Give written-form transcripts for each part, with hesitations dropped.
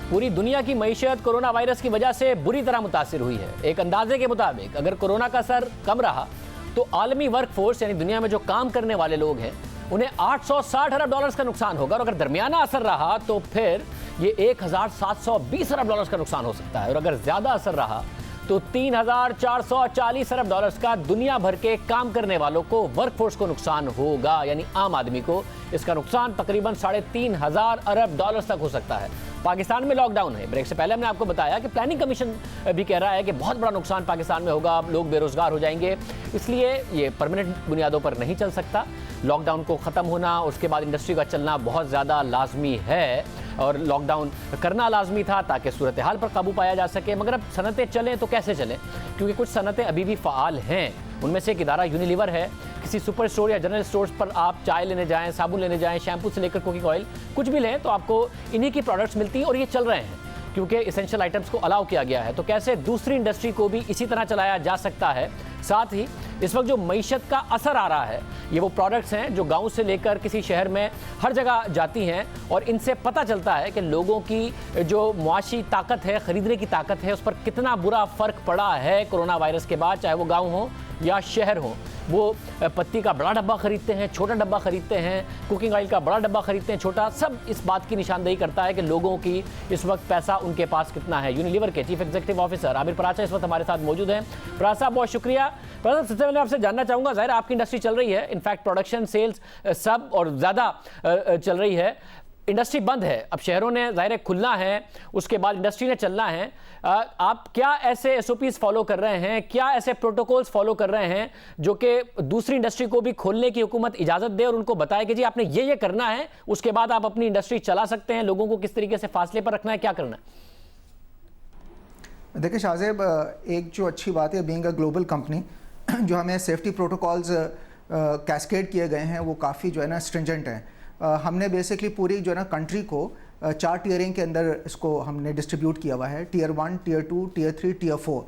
पूरी दुनिया की मईशत कोरोना वायरस की वजह से बुरी तरह मुतासिर हुई है। एक अंदाजे के मुताबिक अगर कोरोना का असर कम रहा तो आलमी वर्कफोर्स यानी दुनिया में जो काम करने वाले लोग हैं उन्हें 860 अरब डॉलर्स का नुकसान होगा, और अगर दरमियाना असर रहा तो फिर ये 1720 अरब डॉलर्स का नुकसान हो सकता है, और अगर ज्यादा असर रहा तो 3440 अरब डॉलर्स का दुनिया भर के काम करने वालों को, वर्कफोर्स को नुकसान होगा, यानी आम आदमी को इसका नुकसान तकरीबन 3500 अरब डॉलर्स तक हो सकता है। पाकिस्तान में लॉकडाउन है। ब्रेक से पहले हमने आपको बताया कि प्लानिंग कमीशन भी कह रहा है कि बहुत बड़ा नुकसान पाकिस्तान में होगा, लोग बेरोजगार हो जाएंगे, इसलिए ये परमानेंट बुनियादों पर नहीं चल सकता। लॉकडाउन को ख़त्म होना, उसके बाद इंडस्ट्री का चलना बहुत ज़्यादा लाजमी है, और लॉकडाउन करना लाजमी था ताकि सूरत हाल पर काबू पाया जा सके। मगर अब सनतें चलें तो कैसे चलें, क्योंकि कुछ सनतें अभी भी फ़ाल हैं। उनमें से एक इदारा यूनिलीवर है। किसी सुपर स्टोर या जनरल स्टोर्स पर आप चाय लेने जाएं, साबुन लेने जाएं, शैम्पू से लेकर कुकिंग ऑयल कुछ भी लें तो आपको इन्हीं की प्रोडक्ट्स मिलती हैं, और ये चल रहे हैं क्योंकि इसेंशियल आइटम्स को अलाउ किया गया है। तो कैसे दूसरी इंडस्ट्री को भी इसी तरह चलाया जा सकता है। साथ ही इस वक्त जो मईशत का असर आ रहा है, ये वो प्रोडक्ट्स हैं जो गांव से लेकर किसी शहर में हर जगह जाती हैं, और इनसे पता चलता है कि लोगों की जो मुआशी ताकत है, ख़रीदने की ताकत है, उस पर कितना बुरा फ़र्क पड़ा है कोरोना वायरस के बाद, चाहे वो गाँव हो या शहर हो। वो पत्ती का बड़ा डब्बा खरीदते हैं, छोटा डब्बा खरीदते हैं, कुकिंग ऑयल का बड़ा डब्बा खरीदते हैं, छोटा, सब इस बात की निशानदेही करता है कि लोगों की इस वक्त पैसा उनके पास कितना है। यूनिलीवर के chief executive officer Aamir Paracha इस वक्त हमारे साथ मौजूद हैं। पराचा साहब, बहुत शुक्रिया। पराचा साहब, सबसे पहले आपसे जानना चाहूँगा, ज़ाहिर आपकी इंडस्ट्री चल रही है, इनफैक्ट प्रोडक्शन, सेल्स सब और ज़्यादा चल रही है। इंडस्ट्री बंद है, अब शहरों ने ज़ाहिर खुलना है, उसके बाद इंडस्ट्री ने चलना है। आप क्या ऐसे SOPs फॉलो कर रहे हैं, क्या ऐसे प्रोटोकॉल्स फॉलो कर रहे हैं जो कि दूसरी इंडस्ट्री को भी खोलने की हुकूमत इजाज़त दे और उनको बताए कि जी आपने ये करना है, उसके बाद आप अपनी इंडस्ट्री चला सकते हैं, लोगों को किस तरीके से फासले पर रखना है, क्या करना है? देखिए शाहजेब, एक जो अच्छी बात है, बीइंग अ ग्लोबल कंपनी, जो हमें सेफ्टी प्रोटोकॉल्स कैस्केड किए गए हैं वो काफ़ी जो है ना स्ट्रिंजेंट हैं। हमने बेसिकली पूरी जो है ना कंट्री को 4 टियरिंग के अंदर इसको हमने डिस्ट्रीब्यूट किया हुआ है, टियर 1, टियर 2, टियर 3, टियर 4।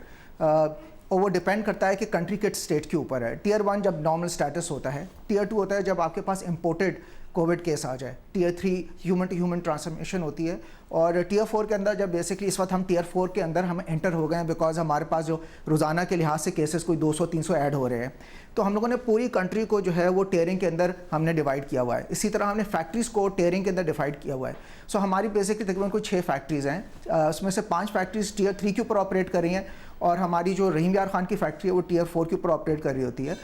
और वो डिपेंड करता है कि कंट्री के स्टेट के ऊपर है। टियर 1 जब नॉर्मल स्टेटस होता है, टियर 2 होता है जब आपके पास इम्पोर्टेड कोविड केस आ जाए, tier 3 human to human transmission होती है, और टियर 4 के अंदर जब बेसिकली इस वक्त हम टियर 4 के अंदर हम एंटर हो गए हैं, बिकॉज हमारे पास जो रोज़ाना के लिहाज से केसेस कोई 200-300 ऐड हो रहे हैं। तो हम लोगों ने पूरी कंट्री को जो है वो टियरिंग के अंदर हमने डिवाइड किया हुआ है। इसी तरह हमने फैक्ट्रीज़ को टियरिंग के अंदर डिवाइड किया हुआ है। सो हमारी बेसिकली तकरीबन कोई 6 फैक्ट्रीज़ हैं, उसमें से 5 फैक्ट्रीज़ टियर 3 के ऊपर ऑपरेट कर रही हैं, और हमारी जो रहीम यार खान की फैक्ट्री है वो टियर 4 के ऊपर ऑपरेट कर रही होती है।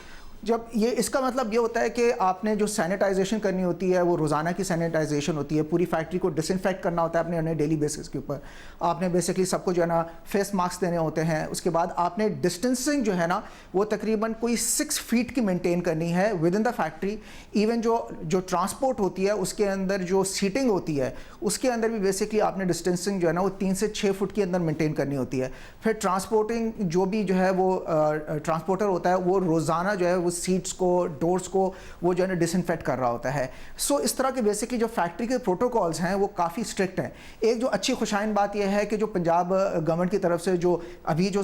जब ये, इसका मतलब ये होता है कि आपने जो सैनिटाइजेशन करनी होती है वो रोज़ाना की सैनिटाइजेशन होती है, पूरी फैक्ट्री को डिसइंफेक्ट करना होता है अपने डेली बेसिस के ऊपर। आपने बेसिकली सबको जो है ना फेस मास्क देने होते हैं। उसके बाद आपने डिस्टेंसिंग जो है ना वो तकरीबन कोई 6 फीट की मेंटेन करनी है with in the factory. Even जो ट्रांसपोर्ट होती है उसके अंदर जो सीटिंग होती है उसके अंदर भी बेसिकली आपने डिस्टेंसिंग जो है ना वो 3 से 6 फुट के अंदर मेंटेन करनी होती है। फिर ट्रांसपोर्टिंग जो भी जो है वो ट्रांसपोर्टर होता है वो रोज़ाना जो है वो सीट्स को, डोर्स को वो जो है ना डिसइंफेक्ट कर रहा होता है। सो इस तरह के बेसिकली जो फैक्ट्री के प्रोटोकॉल्स हैं वो काफ़ी स्ट्रिक्ट हैं। एक जो अच्छी खुशाइन बात यह है कि जो पंजाब गवर्नमेंट की तरफ से जो अभी जो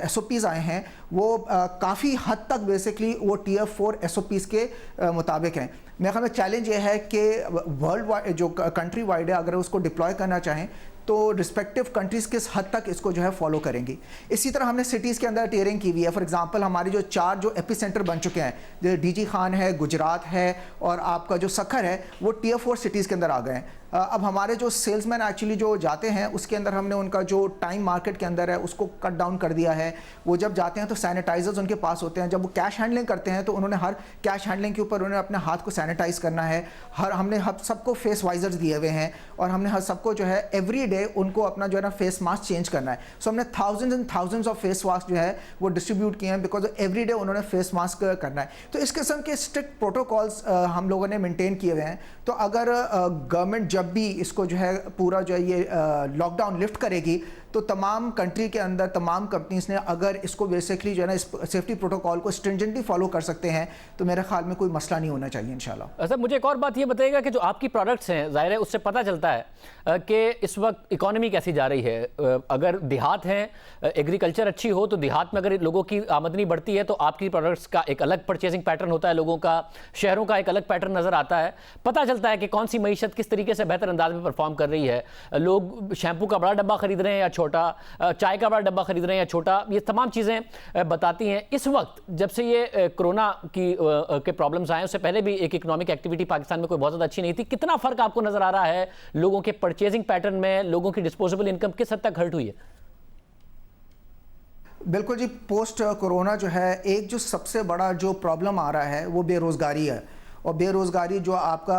SOPs आए हैं वो काफ़ी हद तक बेसिकली वो टियर 4 SOPs के मुताबिक हैं। मेरे ख्याल में चैलेंज ये है कि वर्ल्ड वाइड जो कंट्री वाइड है, अगर उसको डिप्लॉय करना चाहें तो रिस्पेक्टिव कंट्रीज़ किस हद तक इसको जो है फॉलो करेंगी। इसी तरह हमने सिटीज़ के अंदर टियरिंग की हुई है। फॉर एग्जांपल हमारी जो 4 जो एपिसेंटर बन चुके हैं, जो DG खान है, गुजरात है, और आपका जो सखर है, वो टियर 4 सिटीज़ के अंदर आ गए हैं। अब हमारे जो सेल्समैन एक्चुअली जो जाते हैं उसके अंदर हमने उनका जो टाइम मार्केट के अंदर है उसको कट डाउन कर दिया है। वो जब जाते हैं तो सैनिटाइजर्स उनके पास होते हैं। जब वो कैश हैंडलिंग करते हैं तो उन्होंने हर कैश हैंडलिंग के ऊपर उन्होंने अपने हाथ को सैनिटाइज करना है। हमने सबको फेस वाइजर्स दिए हुए हैं, और हमने हर सबको जो है एवरी डे उनको अपना जो है ना फेस मास्क चेंज करना है। सो हमने thousands and thousands of face mask जो है वो डिस्ट्रीब्यूट किए हैं, बिकॉज एवरी डे उन्होंने फेस मास्क करना है। तो इस किस्म के स्ट्रिक्ट प्रोटोकॉल्स हम लोगों ने मेंटेन किए हुए हैं। तो अगर गवर्नमेंट जब भी इसको जो है पूरा जो है ये लॉकडाउन लिफ्ट करेगी तो तमाम कंट्री के अंदर तमाम कंपनीज ने अगर इसको बेसिकली जो है ना इस सेफ्टी प्रोटोकॉल को स्ट्रिंजेंटली फॉलो कर सकते हैं तो मेरे ख्याल में कोई मसला नहीं होना चाहिए इंशाल्लाह। सर मुझे एक और बात ये बताइएगा कि जो आपकी प्रोडक्ट्स हैं, जाहिर है उससे पता चलता है कि इस वक्त इकोनॉमी कैसी जा रही है। अगर देहात हैं, एग्रीकल्चर अच्छी हो तो देहात में अगर लोगों की आमदनी बढ़ती है तो आपकी प्रोडक्ट्स का एक अलग परचेजिंग पैटर्न होता है लोगों का, शहरों का एक अलग पैटर्न नज़र आता है। पता चलता है कि कौन सी मईशत किस तरीके से से बेहतर अंदाज में परफॉर्म कर रही है। लोग शैम्पू का बड़ा डब्बा खरीद रहे हैं या छोटा, चाय का बड़ा डब्बा खरीद रहे हैं या छोटा, ये तमाम चीज़ें बताती हैं। इस वक्त जब से ये कोरोना के प्रॉब्लम्स आए, उससे पहले भी एक इकोनॉमिक एक्टिविटी पाकिस्तान में कोई बहुत ज़्यादा अच्छी नहीं थी। कितना फ़र्क आपको नज़र आ रहा है लोगों के परचेजिंग पैटर्न में, लोगों की डिस्पोजेबल इनकम किस हद तक हर्ट हुई है? बिल्कुल जी, पोस्ट कोरोना जो है एक जो सबसे बड़ा जो प्रॉब्लम आ रहा है वो बेरोज़गारी है। और बेरोज़गारी जो आपका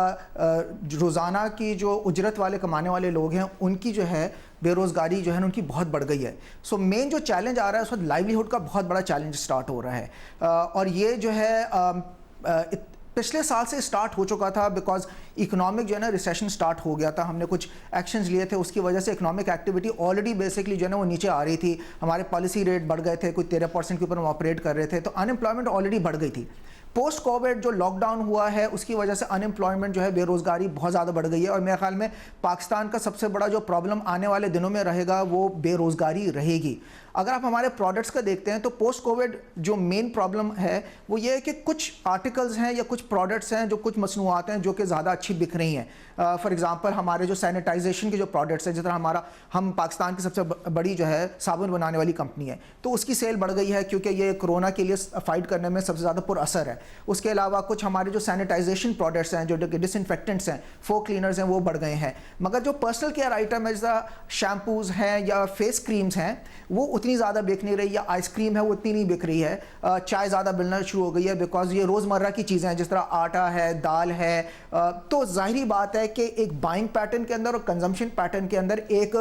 रोज़ाना की जो उजरत वाले कमाने वाले लोग हैं उनकी जो है बेरोज़गारी जो है उनकी बहुत बढ़ गई है। सो मेन जो चैलेंज आ रहा है उस वक्त लाइवलीहुड का बहुत बड़ा चैलेंज स्टार्ट हो रहा है। और ये जो है पिछले साल से स्टार्ट हो चुका था, बिकॉज इकोनॉमिक जो है ना रिसेशन स्टार्ट हो गया था। हमने कुछ एक्शंस लिए थे, उसकी वजह से इकोनॉमिक एक्टिविटी ऑलरेडी बेसिकली जो है ना वो नीचे आ रही थी। हमारे पॉलिसी रेट बढ़ गए थे, कुछ 13% के ऊपर हम ऑपरेट कर रहे थे, तो अनएम्प्लॉयमेंट ऑलरेडी बढ़ गई थी। पोस्ट कोविड जो लॉकडाउन हुआ है उसकी वजह से अनएम्प्लॉयमेंट जो है, बेरोज़गारी बहुत ज़्यादा बढ़ गई है। और मेरे ख्याल में पाकिस्तान का सबसे बड़ा जो प्रॉब्लम आने वाले दिनों में रहेगा वो बेरोज़गारी रहेगी। अगर आप हमारे प्रोडक्ट्स का देखते हैं तो पोस्ट कोविड जो मेन प्रॉब्लम है वो ये है कि कुछ आर्टिकल्स हैं या कुछ प्रोडक्ट्स हैं, जो कुछ मसनूआत हैं जो कि ज़्यादा अच्छी बिक रही हैं। फॉर एग्जांपल हमारे जो सैनिटाइजेशन के जो प्रोडक्ट्स हैं, जिस तरह हम पाकिस्तान की सबसे बड़ी जो है साबुन बनाने वाली कंपनी है, तो उसकी सेल बढ़ गई है क्योंकि ये कोरोना के लिए फाइट करने में सबसे ज़्यादा पुरअसर है। उसके अलावा कुछ हमारे जो सैनिटाइजेशन प्रोडक्ट्स हैं, जो डिसइंफेक्टेंट्स हैं, फ्लोर क्लीनर्स हैं, वो बढ़ गए हैं। मगर जो पर्सनल केयर आइटम है, जैसा शैम्पूज़ हैं या फेस क्रीम्स हैं, वो उतनी ज़्यादा बिक नहीं रही, या आइसक्रीम है वो उतनी नहीं बिक रही है। चाय ज़्यादा मिलना शुरू हो गई है, बिकॉज ये रोज़मर्रा की चीज़ें हैं, जिस तरह आटा है, दाल है। तो जाहिरी बात है कि एक बाइंग पैटर्न के अंदर और कंजम्पशन पैटर्न के अंदर एक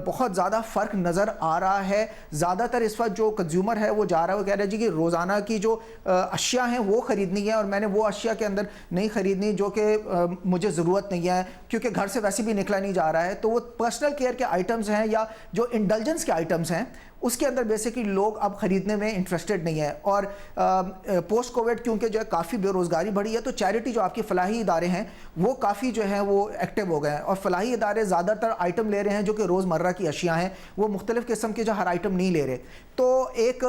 बहुत ज़्यादा फ़र्क नज़र आ रहा है। ज़्यादातर इस वक्त जो कंज्यूमर है वो जा रहा है, वो कह रहा है जी कि रोज़ाना की जो अशिया हैं वो ख़रीदनी है, और मैंने वो अशिया के अंदर नहीं ख़रीदनी जो कि मुझे ज़रूरत नहीं है, क्योंकि घर से वैसे भी निकला नहीं जा रहा है। तो वो पर्सनल केयर के आइटम्स हैं या जो इंडल्जेंस के आइटम्स हैं उसके अंदर बेसिकली लोग अब ख़रीदने में इंटरेस्टेड नहीं है। और पोस्ट कोविड क्योंकि जो है काफ़ी बेरोज़गारी बढ़ी है, तो चैरिटी जो आपके फ़लाही इदारे हैं वो काफ़ी जो है वो एक्टिव हो गए हैं। और फ़लाही इदारे ज़्यादातर आइटम ले रहे हैं जो कि रोज़मर्रा की अशिया हैं, वो मुख्तलिफ़ किस्म के जो हर आइटम नहीं ले रहे। तो एक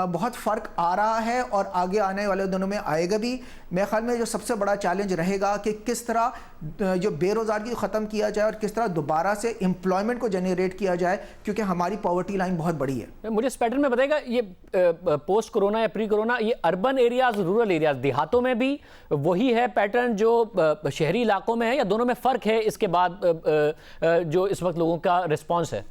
बहुत फ़र्क आ रहा है और आगे आने वाले दिनों में आएगा भी। मेरे ख्याल में जो सबसे बड़ा चैलेंज रहेगा कि किस तरह जो बेरोज़गारी को ख़त्म किया जाए और किस तरह दोबारा से एम्प्लॉयमेंट को जनरेट किया जाए, क्योंकि हमारी पॉवर्टी लाइन बहुत बड़ी है। मुझे इस पैटर्न में बताएगा, ये पोस्ट कोरोना या प्री कोरोना, ये अर्बन एरियाज, रूरल एरियाज, देहातों में भी वही है पैटर्न जो शहरी इलाकों में है, या दोनों में फ़र्क है इसके बाद जो इस वक्त लोगों का रिस्पॉन्स है?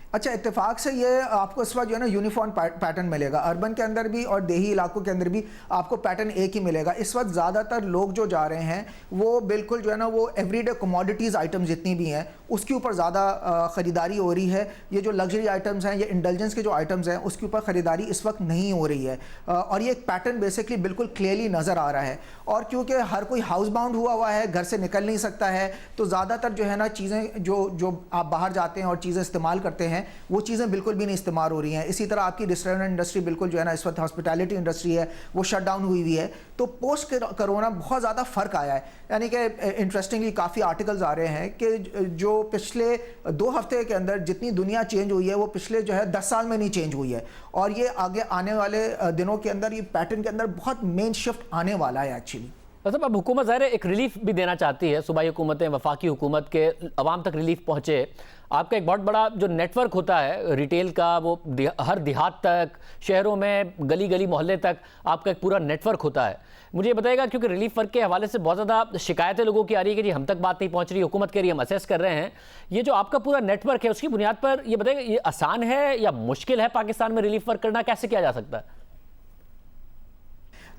अच्छा, इत्तेफाक से ये आपको इस वक्त जो है ना यूनिफॉर्म पैटर्न मिलेगा। अर्बन के अंदर भी और देही इलाकों के अंदर भी आपको पैटर्न एक ही मिलेगा। इस वक्त ज़्यादातर लोग जो जा रहे हैं वो बिल्कुल जो है ना वो एवरीडे कमोडिटीज़ आइटम जितनी भी हैं उसके ऊपर ज़्यादा ख़रीदारी हो रही है। ये जो लग्जरी आइटम्स हैं, ये इंडल्जेंस के जो आइटम्स हैं, उसके ऊपर ख़रीदारी इस वक्त नहीं हो रही है। और ये एक पैटर्न बेसिकली बिल्कुल क्लियरली नज़र आ रहा है। और क्योंकि हर कोई हाउस बाउंड हुआ है, घर से निकल नहीं सकता है, तो ज़्यादातर जो है ना चीज़ें जो आप बाहर जाते हैं और चीज़ें इस्तेमाल करते हैं वो चीज़ें बिल्कुल भी नहीं इस्तेमाल हो रही हैं। इसी तरह आपकी रेस्टोरेंट इंडस्ट्री बिल्कुल जो है ना इस वक्त हॉस्पिटैलिटी इंडस्ट्री है वो शट डाउन हुई हुई है। तो पोस्ट कोरोना बहुत ज़्यादा फ़र्क आया है। यानी कि इंटरेस्टिंगली काफ़ी आर्टिकल्स आ रहे हैं कि जो पिछले 2 हफ्ते के अंदर जितनी दुनिया चेंज हुई है वो पिछले जो है 10 साल में नहीं चेंज हुई है। और ये आगे आने वाले दिनों के अंदर ये पैटर्न के अंदर बहुत मेन शिफ्ट आने वाला है एक्चुअली। मतलब अब हुकूमत ज़ाहिर है एक रिलीफ भी देना चाहती है, सूबाई हुकूमतें, वफाकी हुकूमत के अवाम तक रिलीफ पहुँचे। आपका एक बहुत बड़ा जो नेटवर्क होता है रिटेल का, वो हर देहात तक, शहरों में गली गली मोहल्ले तक आपका एक पूरा नेटवर्क होता है। मुझे ये बताइएगा, क्योंकि रिलीफ वर्क के हवाले से बहुत ज़्यादा शिकायतें लोगों की आ रही है कि जी हम तक बात नहीं पहुँच रही, हुकूमत के लिए हम असेस कर रहे हैं। ये जो आपका पूरा नेटवर्क है उसकी बुनियाद पर ये बताइएगा, ये आसान है या मुश्किल है पाकिस्तान में रिलीफ वर्क करना, कैसे किया जा सकता है?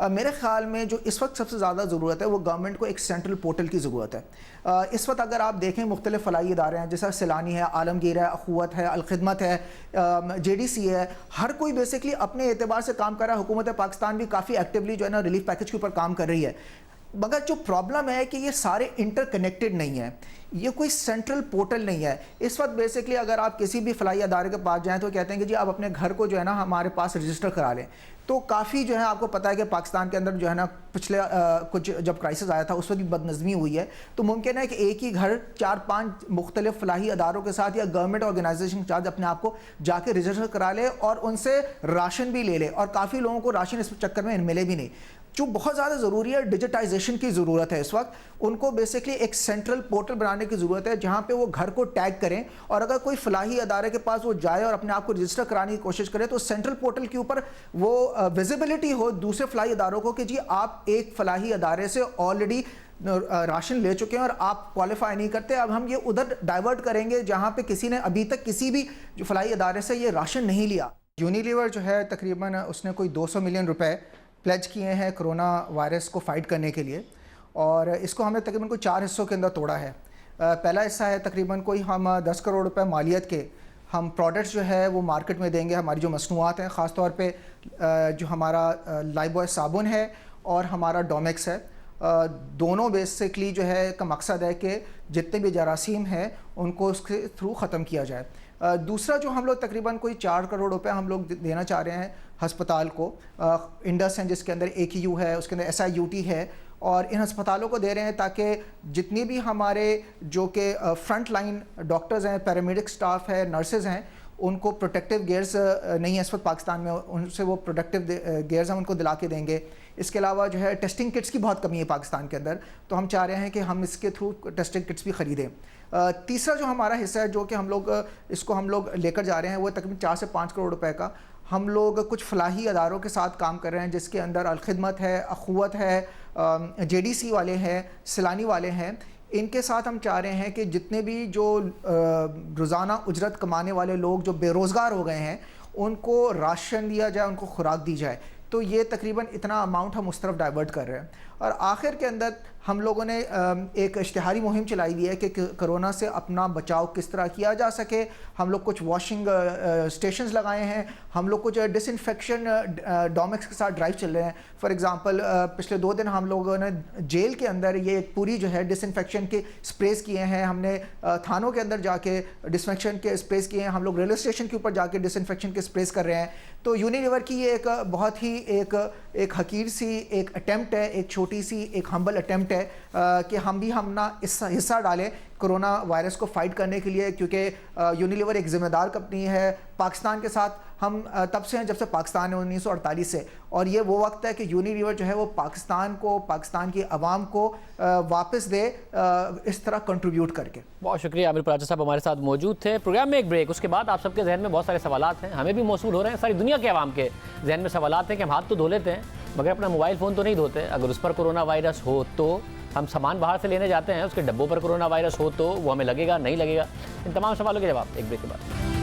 मेरे ख्याल में जो इस वक्त सबसे ज़्यादा ज़रूरत है वो गवर्नमेंट को एक सेंट्रल पोर्टल की ज़रूरत है। इस वक्त अगर आप देखें मुख्तलिफ फलाही इदारे हैं, जैसा सैलानी है, आलमगीर है, अखुवत है, अलखिदमत है, JDC है, हर कोई बेसिकली अपने एतबार से काम कर रहा है। हुकूमत पाकिस्तान भी काफ़ी एक्टिवली जो है ना रिलीफ पैकेज के ऊपर काम कर रही है। मगर जो प्रॉब्लम है कि ये सारे इंटरकनेक्टेड नहीं है, ये कोई सेंट्रल पोर्टल नहीं है। इस वक्त बेसिकली अगर आप किसी भी फलाही अदारे के पास जाएं तो कहते हैं कि जी आप अपने घर को जो है ना हमारे पास रजिस्टर करा लें। तो काफ़ी जो है आपको पता है कि पाकिस्तान के अंदर जो है ना पिछले कुछ जब क्राइसिस आया था उस वक्त भी बदनज़मी हुई है। तो मुमकिन है कि एक ही घर 4-5 मुख्तलिफ फलाही अदारों के साथ या गवर्नमेंट ऑर्गेनाइजेशन के साथ अपने आप को जाके रजिस्टर करा ले और उनसे राशन भी ले ले। और काफ़ी लोगों को राशन इस चक्कर में मिले भी नहीं। जो बहुत ज़्यादा ज़रूरी है, डिजिटाइजेशन की ज़रूरत है इस वक्त। उनको बेसिकली एक सेंट्रल पोर्टल बनाने की ज़रूरत है जहाँ पे वो घर को टैग करें, और अगर कोई फलाही अदारे के पास वो जाए और अपने आप को रजिस्टर कराने की कोशिश करे तो सेंट्रल पोर्टल के ऊपर वो विजिबिलिटी हो दूसरे फलाही अदारों को कि जी आप एक फलाही अदारे से ऑलरेडी राशन ले चुके हैं और आप क्वालिफाई नहीं करते, अब हम ये उधर डाइवर्ट करेंगे जहाँ पे किसी ने अभी तक किसी भी जो फलाही अदारे से ये राशन नहीं लिया। यूनिलीवर जो है तकरीबन उसने कोई 200 मिलियन रुपए प्लेज किए हैं कोरोना वायरस को फाइट करने के लिए, और इसको हमने तकरीबन कोई 4 हिस्सों के अंदर तोड़ा है। पहला हिस्सा है तकरीबन कोई हम 10 करोड़ रुपए मालियत के हम प्रोडक्ट्स जो है वो मार्केट में देंगे। हमारी जो मसनूआत हैं, ख़ास तौर पे जो हमारा लाइफबॉय साबुन है और हमारा डोमेक्स है, दोनों बेसिकली जो है का मकसद है कि जितने भी जरासीम हैं उनको उसके थ्रू ख़त्म किया जाए। दूसरा जो हम लोग तकरीबन कोई 4 करोड़ रुपए हम लोग देना चाह रहे हैं हस्पताल को, इंडस हैं जिसके अंदर AQU है, उसके अंदर SIUT है, और इन अस्पतालों को दे रहे हैं ताकि जितनी भी हमारे जो कि फ्रंट लाइन डॉक्टर्स हैं, पैरामेडिक स्टाफ है, नर्सेज हैं, उनको प्रोटेक्टिव गेयर्स नहीं है इस वक्त पाकिस्तान में, उनसे वो प्रोटेक्टिव गेयर्स हम उनको दिला के देंगे। इसके अलावा जो है टेस्टिंग किट्स की बहुत कमी है पाकिस्तान के अंदर, तो हम चाह रहे हैं कि हम इसके थ्रू टेस्टिंग किट्स भी ख़रीदें। तीसरा जो हमारा हिस्सा है जो कि हम लोग इसको हम लोग लेकर जा रहे हैं वो तकरीबन 4 से 5 करोड़ रुपए का। हम लोग कुछ फलाही अदारों के साथ काम कर रहे हैं जिसके अंदर अलखिदमत है, अखुवत है, JDC वाले हैं, सिलानी वाले हैं। इनके साथ हम चाह रहे हैं कि जितने भी जो रोज़ाना उजरत कमाने वाले लोग जो बेरोज़गार हो गए हैं उनको राशन दिया जाए, उनको खुराक दी जाए। तो ये तकरीबन इतना अमाउंट हम उस तरफ डाइवर्ट कर रहे हैं। और आखिर के अंदर हम लोगों ने एक इश्तिहारी मुहिम चलाई हुई है कि कोरोना से अपना बचाव किस तरह किया जा सके। हम लोग कुछ वॉशिंग स्टेशंस लगाए हैं, हम लोग कुछ डिसइंफेक्शन डोमेक्स के साथ ड्राइव चल रहे हैं। फॉर एग्जांपल पिछले 2 दिन हम लोगों ने जेल के अंदर ये पूरी जो है डिसइंफेक्शन के स्प्रेस किए हैं, हमने थानों के अंदर जाके डिसइंफेक्शन के स्प्रेस किए हैं, हम लोग रेलवे स्टेशन के ऊपर जाके डिसइंफेक्शन के स्प्रेस कर रहे हैं। तो यूनिलीवर की ये एक बहुत ही एक हकीर सी एक अटेम्प्ट है, एक छोटी सी एक हम्बल अटेम्प्ट है कि हम भी अपना हिस्सा डालें कोरोना वायरस को फाइट करने के लिए, क्योंकि यूनिलीवर एक ज़िम्मेदार कंपनी है। पाकिस्तान के साथ हम तब से हैं जब से पाकिस्तान है 1948 से, और ये वो वक्त है कि यूनिलीवर जो है वो पाकिस्तान को, पाकिस्तान की आवाम को वापस दे इस तरह कंट्रीब्यूट करके। बहुत शुक्रिया आमिर पराचा साहब हमारे साथ मौजूद थे। प्रोग्राम में एक ब्रेक, उसके बाद आप सबके जहन में बहुत सारे सवालात हैं, हमें भी मौसूल हो रहे हैं, सारी दुनिया के आवाम के जहन में सवालात हैं कि हम हाथ तो धो लेते हैं मगर अपना मोबाइल फ़ोन तो नहीं धोते। अगर उस पर कोरोना वायरस हो तो हम सामान बाहर से लेने जाते हैं, उसके डब्बों पर कोरोना वायरस हो तो वो हमें लगेगा नहीं लगेगा। इन तमाम सवालों के जवाब एक ब्रेक के बाद।